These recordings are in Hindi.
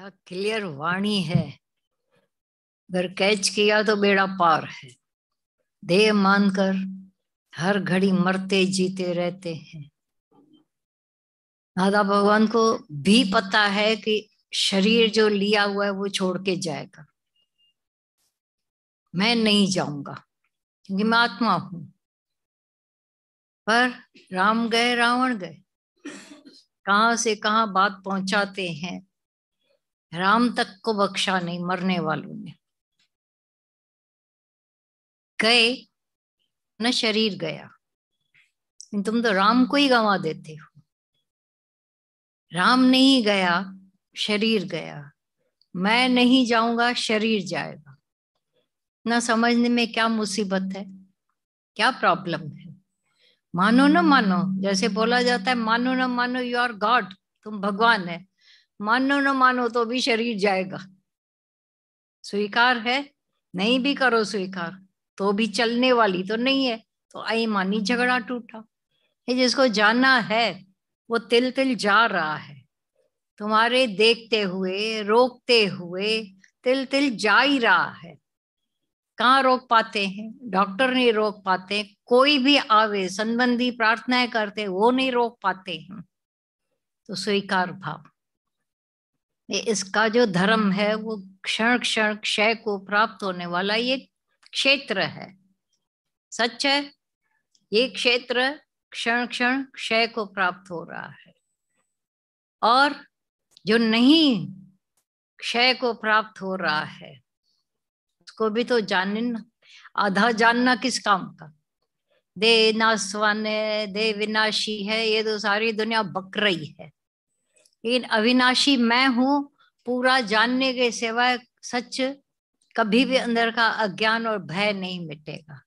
क्या क्लियर वाणी है। अगर कैच किया तो बेड़ा पार है। देह मानकर हर घड़ी मरते जीते रहते हैं। दादा भगवान को भी पता है कि शरीर जो लिया हुआ है वो छोड़ के जाएगा। मैं नहीं जाऊंगा क्योंकि मैं आत्मा हूं। पर राम गए रावण गए, कहां से कहां बात पहुंचाते हैं। राम तक को बख्शा नहीं मरने वालों ने। गए न शरीर गया, तुम तो राम को ही गंवा देते हो। राम नहीं गया, शरीर गया। मैं नहीं जाऊंगा, शरीर जाएगा। ना समझने में क्या मुसीबत है, क्या प्रॉब्लम है। मानो न मानो, जैसे बोला जाता है मानो न मानो यू आर गॉड, तुम भगवान है। मानो न मानो तो भी शरीर जाएगा। स्वीकार है, नहीं भी करो स्वीकार तो भी चलने वाली तो नहीं है। तो आई मानी झगड़ा टूटा। ये जिसको जाना है वो तिल तिल जा रहा है। तुम्हारे देखते हुए रोकते हुए तिल तिल जा ही रहा है। कहाँ रोक पाते हैं? डॉक्टर नहीं रोक पाते। कोई भी आवे संबंधी प्रार्थनाएं करते वो नहीं रोक पाते हैं। तो स्वीकार भाव, ये इसका जो धर्म है वो क्षण क्षण क्षय को प्राप्त होने वाला ये क्षेत्र है। सच है, ये क्षेत्र क्षण क्षण क्षय को प्राप्त हो रहा है। और जो नहीं क्षय को प्राप्त हो रहा है उसको भी तो जानना। आधा जानना किस काम का? दे नासवान है, दे विनाशी है, ये तो सारी दुनिया बक रही है। लेकिन अविनाशी मैं हूं, पूरा जानने के सिवाय सच कभी भी अंदर का अज्ञान और भय नहीं मिटेगा।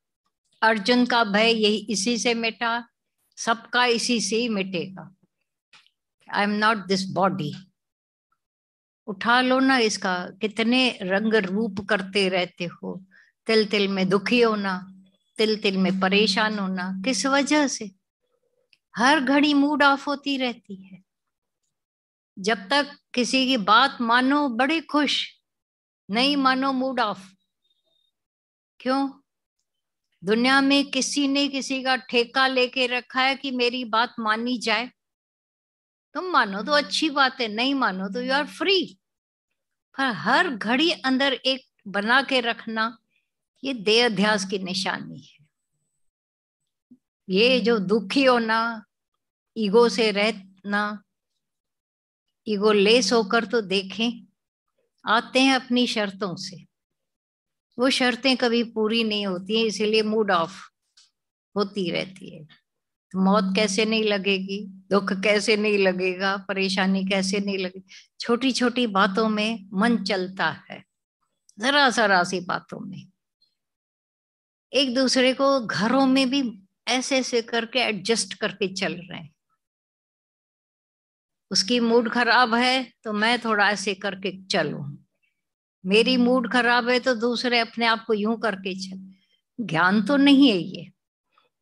अर्जुन का भय यही इसी से मिटा, सबका इसी से ही मिटेगा। I am not this body. उठा लो ना इसका। कितने रंग रूप करते रहते हो। तिल तिल में दुखी होना, तिल तिल में परेशान होना, किस वजह से? हर घड़ी मूड ऑफ होती रहती है। जब तक किसी की बात मानो बड़े खुश, नहीं मानो मूड ऑफ। क्यों? दुनिया में किसी ने किसी का ठेका लेके रखा है कि मेरी बात मानी जाए। तुम मानो तो अच्छी बात है, नहीं मानो तो यू आर फ्री। पर हर घड़ी अंदर एक बना के रखना, ये देह अध्यास की निशानी है। ये जो दुखी होना, ईगो से रहना, ईगो लेस होकर तो देखें। आते हैं अपनी शर्तों से, वो शर्तें कभी पूरी नहीं होती है, इसीलिए मूड ऑफ होती रहती है। तो मौत कैसे नहीं लगेगी, दुख कैसे नहीं लगेगा, परेशानी कैसे नहीं लगेगी। छोटी छोटी बातों में मन चलता है, जरा जरा सी बातों में। एक दूसरे को घरों में भी ऐसे ऐसे करके एडजस्ट करके चल रहे हैं। उसकी मूड खराब है तो मैं थोड़ा ऐसे करके चलूं, मेरी मूड खराब है तो दूसरे अपने आप को यूं करके चल। ज्ञान तो नहीं है ये।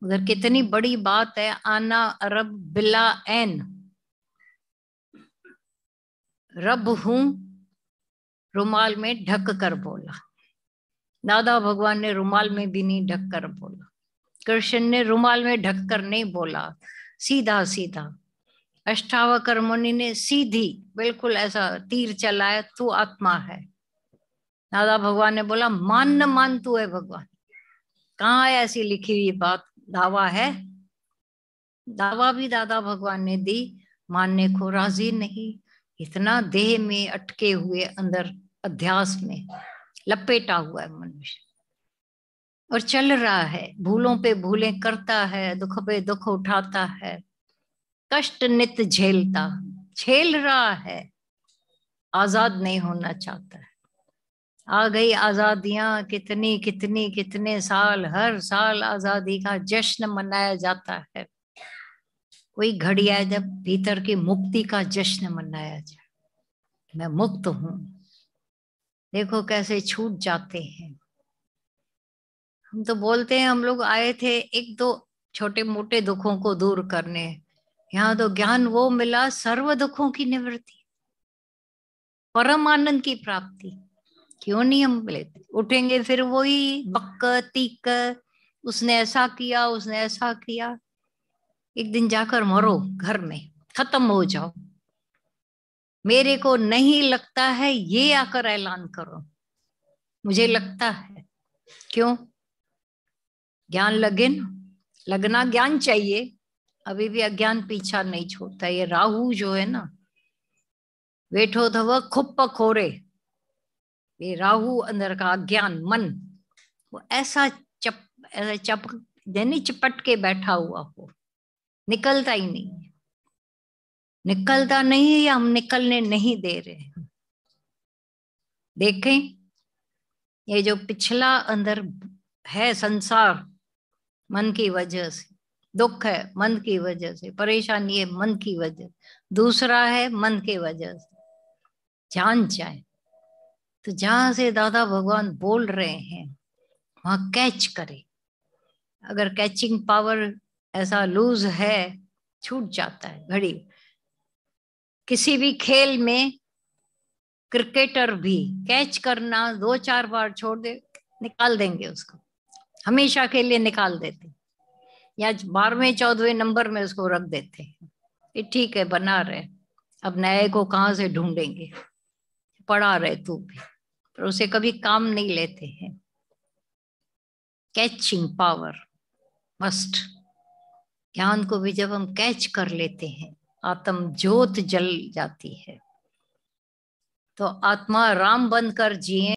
उधर कितनी बड़ी बात है, आना रब बिला एन। रब हूं, रुमाल में ढक कर बोला। दादा भगवान ने रुमाल में भी नहीं ढक कर बोला। कृष्ण ने रुमाल में ढक कर नहीं बोला, सीधा सीधा। अष्टावक्र मुनि ने सीधी बिल्कुल ऐसा तीर चलाया, तू आत्मा है। दादा भगवान ने बोला मान न मान तू है भगवान। कहाँ है ऐसी लिखी हुई बात? दावा है, दावा भी दादा भगवान ने दी, मानने को राजी नहीं। इतना देह में अटके हुए अंदर अध्यास में लपेटा हुआ है मनुष्य, और चल रहा है, भूलों पे भूलें करता है, दुख पे दुख उठाता है, कष्ट नित झेलता, झेल रहा है, आजाद नहीं होना चाहता है। आ गई आजादियां, कितनी कितनी कितने साल, हर साल आजादी का जश्न मनाया जाता है। कोई घड़ी आए जब भीतर की मुक्ति का जश्न मनाया जाए, मैं मुक्त हूं। देखो कैसे छूट जाते हैं। हम तो बोलते हैं हम लोग आए थे एक दो छोटे मोटे दुखों को दूर करने, यहाँ तो ज्ञान वो मिला सर्व दुखों की निवृत्ति। परम आनंद की प्राप्ति क्यों नहीं हम लेते? उठेंगे फिर वही बक्क तीक, उसने ऐसा किया, उसने ऐसा किया। एक दिन जाकर मरो घर में, खत्म हो जाओ। मेरे को नहीं लगता है, ये आकर ऐलान करो, मुझे लगता है। क्यों? ज्ञान लगे ना, लगना ज्ञान चाहिए। अभी भी अज्ञान पीछा नहीं छोड़ता। ये राहु जो है ना, वेठो थव खुप खोरे, ये राहु अंदर का अज्ञान मन, वो ऐसा ऐसा यानी चिपट के बैठा हुआ हो, निकलता ही नहीं है। निकलता नहीं है या हम निकलने नहीं दे रहे हैं। देखें, ये जो पिछला अंदर है संसार, मन की वजह से दुख है, मन की वजह से परेशानी है, मन की वजह, दूसरा है मन की वजह से। जान जाए तो जहां से दादा भगवान बोल रहे हैं वहां कैच करे। अगर कैचिंग पावर ऐसा लूज है, छूट जाता है घड़ी। किसी भी खेल में क्रिकेटर भी कैच करना 2-4 बार छोड़ दे, निकाल देंगे उसको, हमेशा के लिए निकाल देते, या 12वें-14वें नंबर में उसको रख देते हैं। ये ठीक है, बना रहे, अब नए को कहाँ से ढूंढेंगे, पढ़ा रहे तू भी, पर उसे कभी काम नहीं लेते हैं। Catching power must. ज्ञान को भी जब हम कैच कर लेते हैं, आत्म ज्योत जल जाती है। तो आत्मा राम बनकर जिए।